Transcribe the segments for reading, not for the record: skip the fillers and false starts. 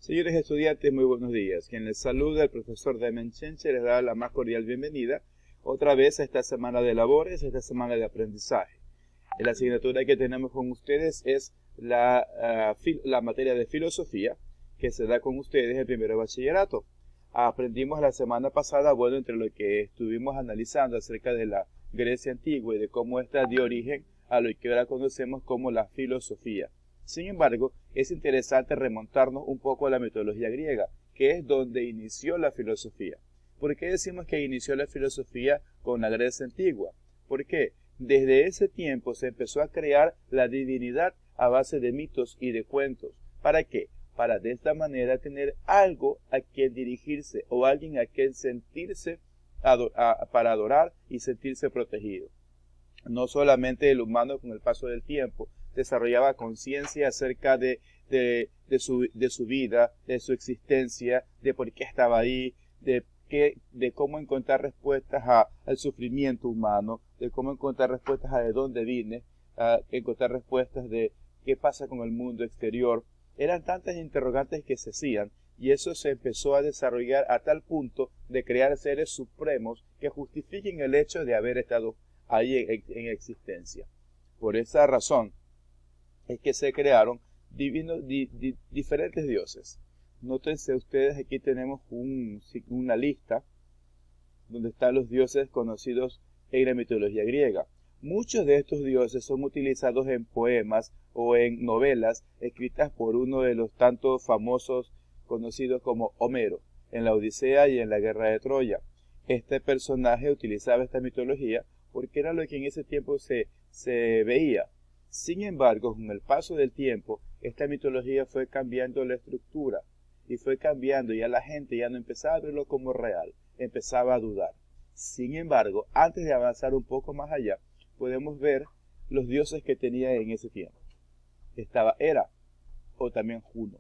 Señores estudiantes, muy buenos días. Quien les saluda, el profesor Damian Chenche, les da la más cordial bienvenida otra vez a esta semana de labores, esta semana de aprendizaje. La asignatura que tenemos con ustedes es la materia de filosofía que se da con ustedes el primero de bachillerato. Aprendimos la semana pasada, bueno, entre lo que estuvimos analizando acerca de la Grecia antigua y de cómo esta dio origen a lo que ahora conocemos como la filosofía. Sin embargo, es interesante remontarnos un poco a la mitología griega, que es donde inició la filosofía. ¿Por qué decimos que inició la filosofía con la Grecia antigua? ¿Por qué? Desde ese tiempo se empezó a crear la divinidad a base de mitos y de cuentos. ¿Para qué? Para de esta manera tener algo a quien dirigirse o alguien a quien sentirse para adorar y sentirse protegido. No solamente el humano con el paso del tiempo desarrollaba conciencia acerca de su vida, de su existencia, de por qué estaba ahí, de cómo encontrar respuestas al sufrimiento humano, de cómo encontrar respuestas a de dónde vine, a encontrar respuestas de qué pasa con el mundo exterior. Eran tantas interrogantes que se hacían y eso se empezó a desarrollar a tal punto de crear seres supremos que justifiquen el hecho de haber estado ahí en existencia. Por esa razón es que se crearon diferentes dioses. Nótense ustedes, aquí tenemos una lista donde están los dioses conocidos en la mitología griega. Muchos de estos dioses son utilizados en poemas o en novelas escritas por uno de los tantos famosos conocidos como Homero, en la Odisea y en la Guerra de Troya. Este personaje utilizaba esta mitología porque era lo que en ese tiempo se veía. Sin embargo, con el paso del tiempo, esta mitología fue cambiando la estructura y fue cambiando, ya la gente ya no empezaba a verlo como real, empezaba a dudar. Sin embargo, antes de avanzar un poco más allá, podemos ver los dioses que tenía en ese tiempo. Estaba Hera, o también Juno,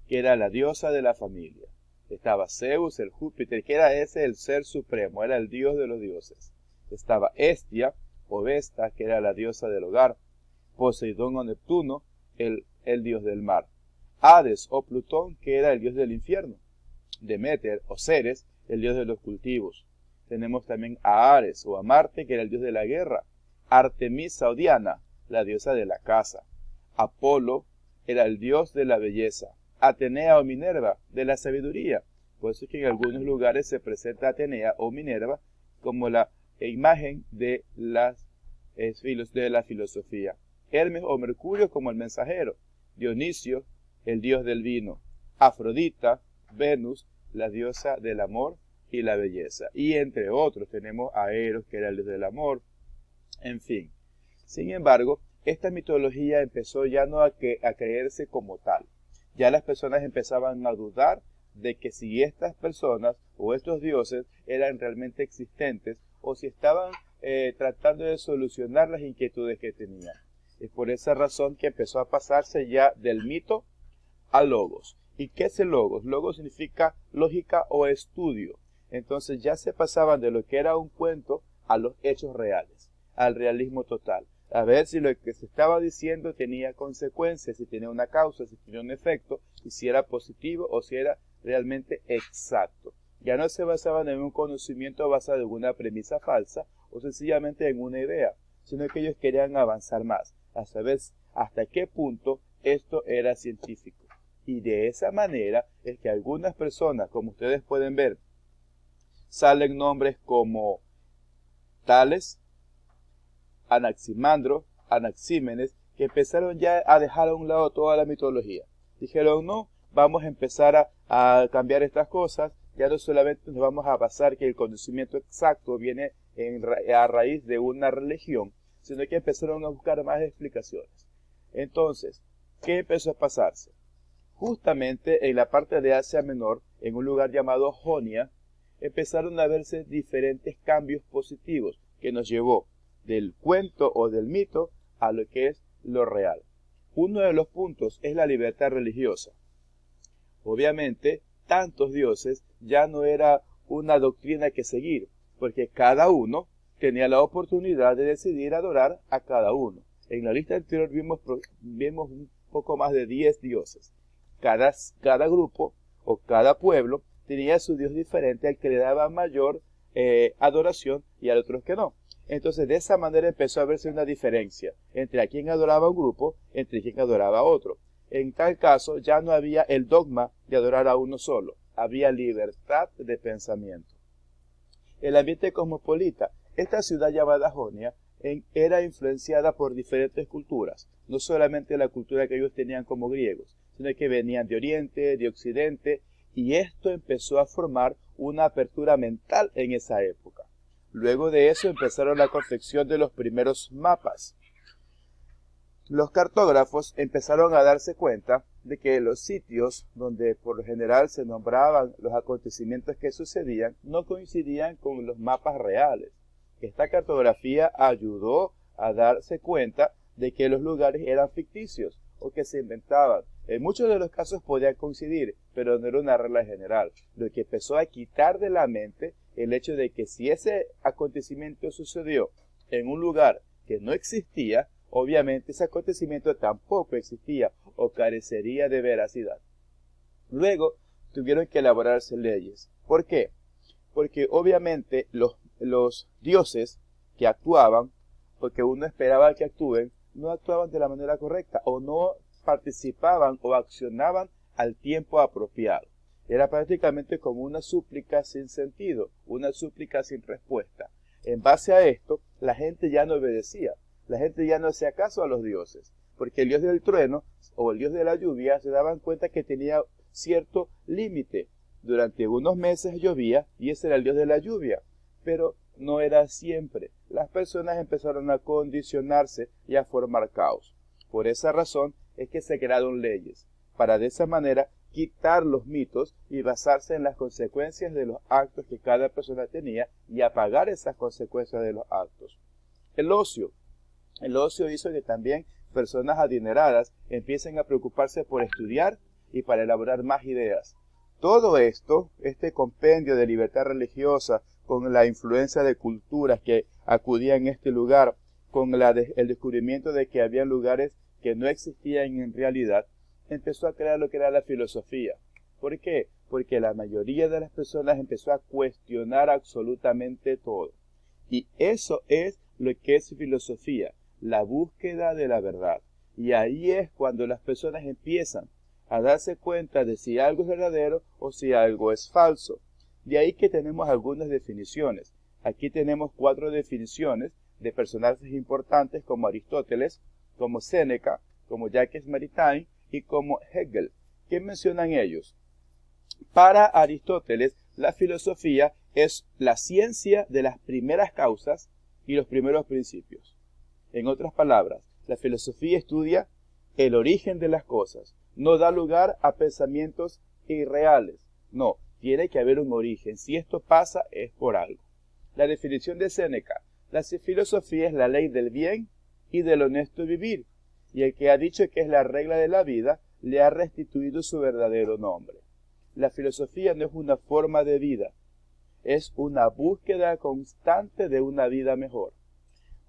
que era la diosa de la familia. Estaba Zeus, el Júpiter, que era ese el ser supremo, era el dios de los dioses. Estaba Hestia, o Vesta, que era la diosa del hogar. Poseidón o Neptuno, el dios del mar. Hades o Plutón, que era el dios del infierno. Deméter o Ceres, el dios de los cultivos. Tenemos también a Ares o a Marte, que era el dios de la guerra. Artemisa o Diana, la diosa de la caza. Apolo era el dios de la belleza. Atenea o Minerva, de la sabiduría. Por eso es que en algunos lugares se presenta Atenea o Minerva como la imagen de la filosofía. Hermes o Mercurio como el mensajero. Dionisio, el dios del vino. Afrodita, Venus, la diosa del amor y la belleza. Y entre otros tenemos a Eros, que era el dios del amor. En fin. Sin embargo, esta mitología empezó ya no a creerse como tal. Ya las personas empezaban a dudar de que si estas personas o estos dioses eran realmente existentes o si estaban tratando de solucionar las inquietudes que tenían. Es por esa razón que empezó a pasarse ya del mito al logos. ¿Y qué es el logos? Logos significa lógica o estudio. Entonces ya se pasaban de lo que era un cuento a los hechos reales, al realismo total. A ver si lo que se estaba diciendo tenía consecuencias, si tenía una causa, si tenía un efecto, y si era positivo o si era realmente exacto. Ya no se basaban en un conocimiento basado en una premisa falsa o sencillamente en una idea, sino que ellos querían avanzar más, a saber hasta qué punto esto era científico. Y de esa manera es que algunas personas, como ustedes pueden ver, salen nombres como Tales, Anaximandro, Anaxímenes, que empezaron ya a dejar a un lado toda la mitología. Dijeron, no, vamos a empezar a cambiar estas cosas, ya no solamente nos vamos a basar que el conocimiento exacto viene a raíz de una religión, sino que empezaron a buscar más explicaciones. Entonces, ¿qué empezó a pasarse? Justamente en la parte de Asia Menor, en un lugar llamado Jonia, empezaron a verse diferentes cambios positivos que nos llevó del cuento o del mito a lo que es lo real. Uno de los puntos es la libertad religiosa. Obviamente, tantos dioses ya no era una doctrina que seguir, porque cada uno tenía la oportunidad de decidir adorar a cada uno. En la lista anterior vimos un poco más de 10 dioses. Cada grupo o cada pueblo tenía su Dios diferente al que le daba mayor adoración y a otros que no. Entonces de esa manera empezó a verse una diferencia entre a quien adoraba un grupo, entre quien adoraba a otro. En tal caso ya no había el dogma de adorar a uno solo, había libertad de pensamiento. El ambiente cosmopolita, esta ciudad llamada Jonia, era influenciada por diferentes culturas, no solamente la cultura que ellos tenían como griegos, sino que venían de Oriente, de Occidente, y esto empezó a formar una apertura mental en esa época. Luego de eso empezaron la confección de los primeros mapas. Los cartógrafos empezaron a darse cuenta de que los sitios donde por lo general se nombraban los acontecimientos que sucedían no coincidían con los mapas reales. Esta cartografía ayudó a darse cuenta de que los lugares eran ficticios o que se inventaban. En muchos de los casos podían coincidir, pero no era una regla general, lo que empezó a quitar de la mente el hecho de que si ese acontecimiento sucedió en un lugar que no existía, obviamente ese acontecimiento tampoco existía o carecería de veracidad. Luego tuvieron que elaborarse leyes. ¿Por qué? Porque obviamente los dioses que actuaban, porque uno esperaba que actúen, no actuaban de la manera correcta o no participaban o accionaban al tiempo apropiado. Era prácticamente como una súplica sin sentido, una súplica sin respuesta. En base a esto, la gente ya no obedecía, la gente ya no hacía caso a los dioses, porque el dios del trueno o el dios de la lluvia se daban cuenta que tenía cierto límite. Durante unos meses llovía y ese era el dios de la lluvia, pero no era siempre. Las personas empezaron a condicionarse y a formar caos. Por esa razón es que se crearon leyes, para de esa manera quitar los mitos y basarse en las consecuencias de los actos que cada persona tenía y apagar esas consecuencias de los actos. El ocio hizo que también personas adineradas empiecen a preocuparse por estudiar y para elaborar más ideas. Todo esto, este compendio de libertad religiosa, con la influencia de culturas que acudían en este lugar, con el descubrimiento de que había lugares que no existían en realidad, empezó a crear lo que era la filosofía. ¿Por qué? Porque la mayoría de las personas empezó a cuestionar absolutamente todo. Y eso es lo que es filosofía, la búsqueda de la verdad. Y ahí es cuando las personas empiezan a darse cuenta de si algo es verdadero o si algo es falso. De ahí que tenemos algunas definiciones. Aquí tenemos 4 definiciones de personajes importantes como Aristóteles, como Séneca, como Jacques Maritain y como Hegel. ¿Qué mencionan ellos? Para Aristóteles, la filosofía es la ciencia de las primeras causas y los primeros principios. En otras palabras, la filosofía estudia el origen de las cosas, no da lugar a pensamientos irreales. No, tiene que haber un origen. Si esto pasa, es por algo. La definición de Séneca: la filosofía es la ley del bien y del honesto vivir, y el que ha dicho que es la regla de la vida, le ha restituido su verdadero nombre. La filosofía no es una forma de vida, es una búsqueda constante de una vida mejor.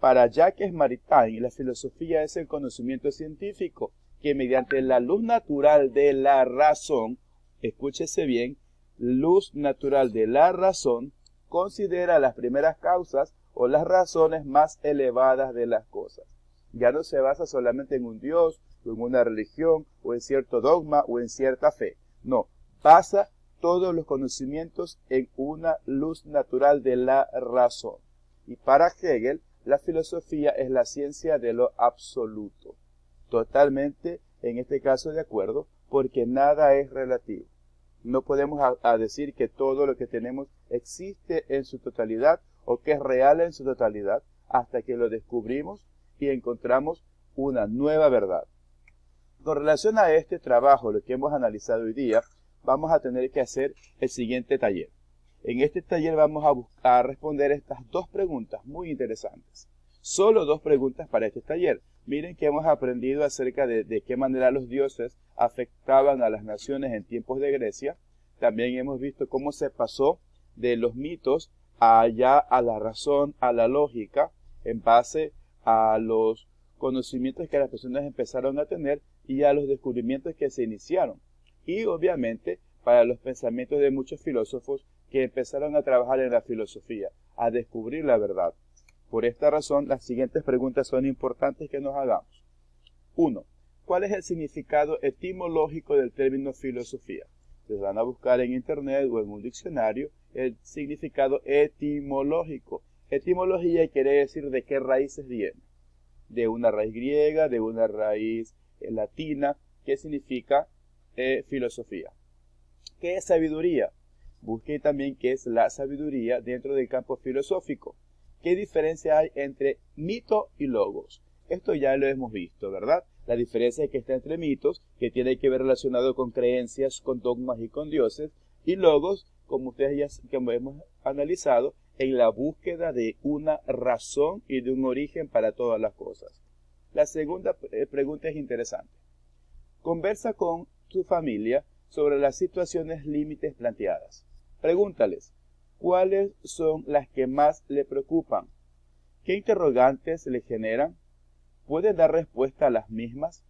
Para Jacques Maritain, la filosofía es el conocimiento científico que mediante la luz natural de la razón, escúchese bien, luz natural de la razón, considera las primeras causas o las razones más elevadas de las cosas. Ya no se basa solamente en un Dios, o en una religión, o en cierto dogma, o en cierta fe. No, basa todos los conocimientos en una luz natural de la razón. Y para Hegel, la filosofía es la ciencia de lo absoluto. Totalmente, en este caso, de acuerdo, porque nada es relativo. No podemos decir que todo lo que tenemos existe en su totalidad o que es real en su totalidad hasta que lo descubrimos y encontramos una nueva verdad. Con relación a este trabajo, lo que hemos analizado hoy día, vamos a tener que hacer el siguiente taller. En este taller vamos a responder estas 2 preguntas muy interesantes. Solo 2 preguntas para este taller. Miren que hemos aprendido acerca de qué manera los dioses afectaban a las naciones en tiempos de Grecia. También hemos visto cómo se pasó de los mitos allá a la razón, a la lógica, en base a los conocimientos que las personas empezaron a tener y a los descubrimientos que se iniciaron. y obviamente para los pensamientos de muchos filósofos que empezaron a trabajar en la filosofía, a descubrir la verdad. Por esta razón, las siguientes preguntas son importantes que nos hagamos. 1. ¿Cuál es el significado etimológico del término filosofía? Ustedes van a buscar en internet o en un diccionario el significado etimológico. Etimología quiere decir de qué raíces viene. De una raíz griega, de una raíz latina. ¿Qué significa filosofía? ¿Qué es sabiduría? Busque también qué es la sabiduría dentro del campo filosófico. ¿Qué diferencia hay entre mito y logos? Esto ya lo hemos visto, ¿verdad? La diferencia es que está entre mitos, que tiene que ver relacionado con creencias, con dogmas y con dioses, y logos, como ustedes ya como hemos analizado, en la búsqueda de una razón y de un origen para todas las cosas. La segunda pregunta es interesante. Conversa con tu familia sobre las situaciones límites planteadas. Pregúntales, ¿cuáles son las que más le preocupan? ¿Qué interrogantes le generan? ¿Puede dar respuesta a las mismas?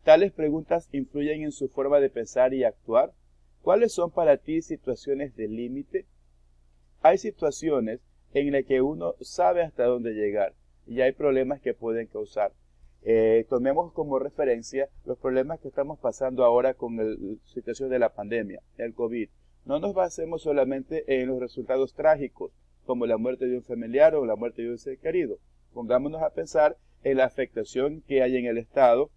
¿Tales preguntas influyen en su forma de pensar y actuar? ¿Cuáles son para ti situaciones de límite? Hay situaciones en las que uno sabe hasta dónde llegar y hay problemas que pueden causar. Tomemos como referencia los problemas que estamos pasando ahora con la situación de la pandemia, el COVID. No nos basemos solamente en los resultados trágicos, como la muerte de un familiar o la muerte de un ser querido. Pongámonos a pensar en la afectación que hay en el Estado,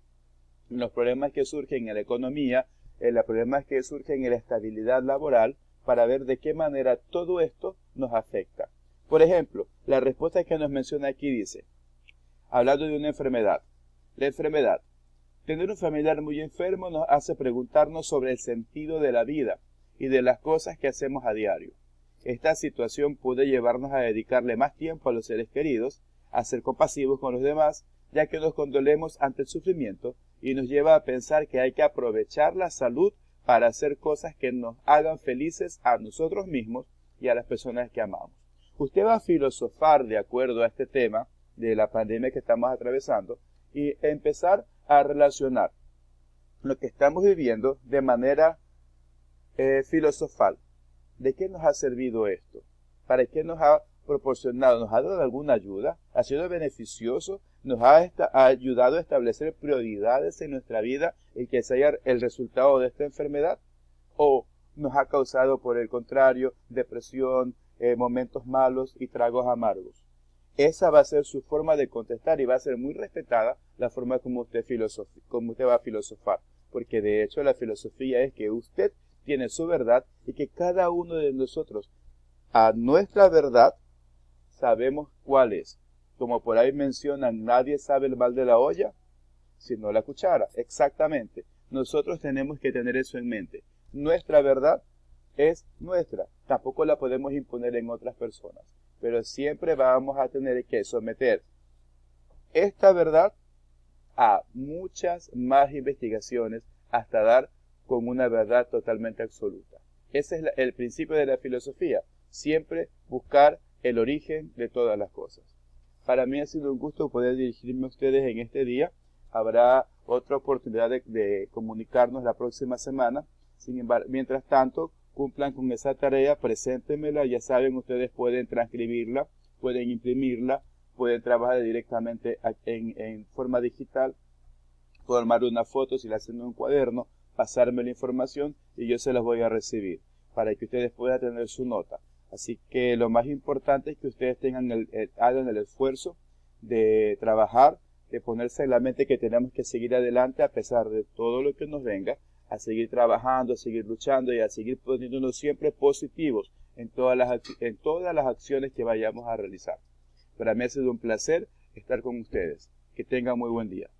en los problemas que surgen en la economía, en los problemas que surgen en la estabilidad laboral, para ver de qué manera todo esto nos afecta. Por ejemplo, la respuesta que nos menciona aquí dice, hablando de una enfermedad. La enfermedad. Tener un familiar muy enfermo nos hace preguntarnos sobre el sentido de la vida y de las cosas que hacemos a diario. Esta situación puede llevarnos a dedicarle más tiempo a los seres queridos, a ser compasivos con los demás, ya que nos condolemos ante el sufrimiento y nos lleva a pensar que hay que aprovechar la salud para hacer cosas que nos hagan felices a nosotros mismos y a las personas que amamos. Usted va a filosofar de acuerdo a este tema de la pandemia que estamos atravesando y empezar a relacionar lo que estamos viviendo de manera filosofal. ¿De qué nos ha servido esto? ¿Para qué nos ha proporcionado? ¿Nos ha dado alguna ayuda? ¿Ha sido beneficioso? ¿Nos ha ayudado a establecer prioridades en nuestra vida y que sea el resultado de esta enfermedad? ¿O nos ha causado, por el contrario, depresión, momentos malos y tragos amargos? Esa va a ser su forma de contestar y va a ser muy respetada la forma como usted va a filosofar. Porque de hecho la filosofía es que usted tiene su verdad y que cada uno de nosotros, a nuestra verdad, sabemos cuál es. Como por ahí mencionan, nadie sabe el mal de la olla, sino la cuchara. Exactamente. Nosotros tenemos que tener eso en mente. Nuestra verdad es nuestra. Tampoco la podemos imponer en otras personas. Pero siempre vamos a tener que someter esta verdad a muchas más investigaciones hasta dar con una verdad totalmente absoluta. Ese es el principio de la filosofía. Siempre buscar el origen de todas las cosas. Para mí ha sido un gusto poder dirigirme a ustedes en este día. Habrá otra oportunidad de comunicarnos la próxima semana. Sin embargo, mientras tanto, cumplan con esa tarea, preséntenmela. Ya saben, ustedes pueden transcribirla, pueden imprimirla, pueden trabajar directamente en forma digital, tomar una foto si la hacen en un cuaderno, pasarme la información y yo se las voy a recibir para que ustedes puedan tener su nota. Así que lo más importante es que ustedes hagan el esfuerzo de trabajar, de ponerse en la mente que tenemos que seguir adelante a pesar de todo lo que nos venga, a seguir trabajando, a seguir luchando y a seguir poniéndonos siempre positivos en todas las acciones que vayamos a realizar. Para mí ha sido un placer estar con ustedes. Que tengan muy buen día.